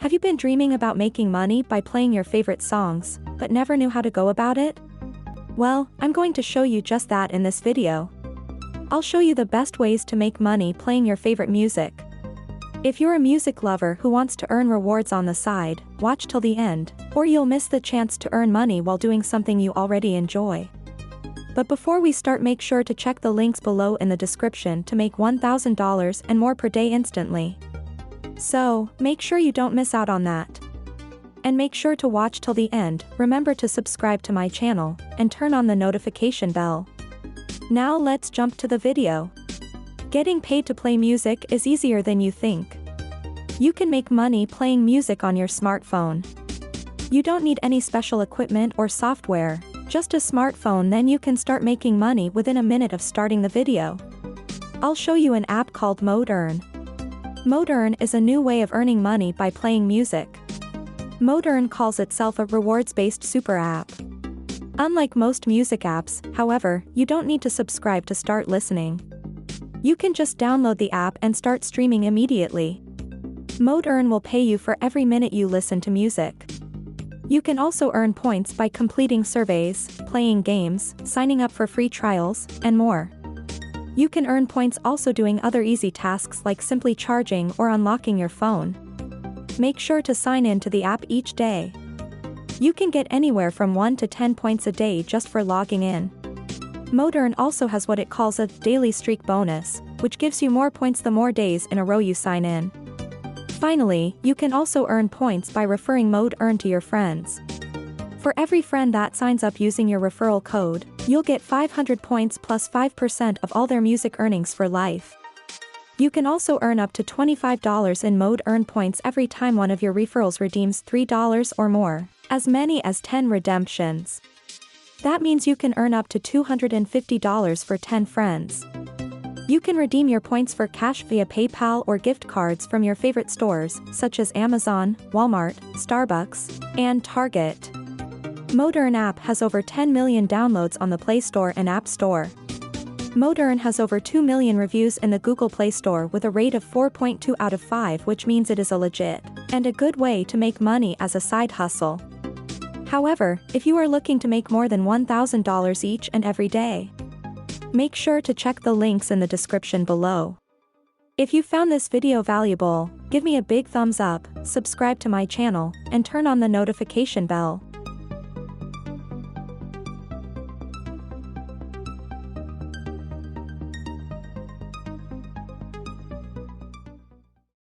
Have you been dreaming about making money by playing your favorite songs, but never knew how to go about it? Well, I'm going to show you just that in this video. I'll show you the best ways to make money playing your favorite music. If you're a music lover who wants to earn rewards on the side, watch till the end, or you'll miss the chance to earn money while doing something you already enjoy. But before we start, make sure to check the links below in the description to make $1,000 and more per day instantly. So, make sure you don't miss out on that. And make sure to watch till the end. Remember to subscribe to my channel, and turn on the notification bell. Now let's jump to the video. Getting paid to play music is easier than you think. You can make money playing music on your smartphone. You don't need any special equipment or software, just a smartphone, then you can start making money within a minute of starting the video. I'll show you an app called ModeEarn. ModeEarn is a new way of earning money by playing music. ModeEarn calls itself a rewards-based super app. Unlike most music apps, however, you don't need to subscribe to start listening. You can just download the app and start streaming immediately. ModeEarn will pay you for every minute you listen to music. You can also earn points by completing surveys, playing games, signing up for free trials, and more. You can earn points also doing other easy tasks like simply charging or unlocking your phone. Make sure to sign in to the app each day. You can get anywhere from 1 to 10 points a day just for logging in. ModeEarn also has what it calls a daily streak bonus, which gives you more points the more days in a row you sign in. Finally, you can also earn points by referring ModeEarn to your friends. For every friend that signs up using your referral code, you'll get 500 points plus 5% of all their music earnings for life. You can also earn up to $25 in ModeEarn points every time one of your referrals redeems $3 or more, as many as 10 redemptions. That means you can earn up to $250 for 10 friends. You can redeem your points for cash via PayPal or gift cards from your favorite stores, such as Amazon, Walmart, Starbucks, and Target. ModeEarn app has over 10 million downloads on the Play Store and App Store. ModeEarn has over 2 million reviews in the Google Play Store with a rate of 4.2 out of 5, which means it is a legit and a good way to make money as a side hustle. However, if you are looking to make more than $1,000 each and every day, make sure to check the links in the description below. If you found this video valuable, give me a big thumbs up, subscribe to my channel, and turn on the notification bell.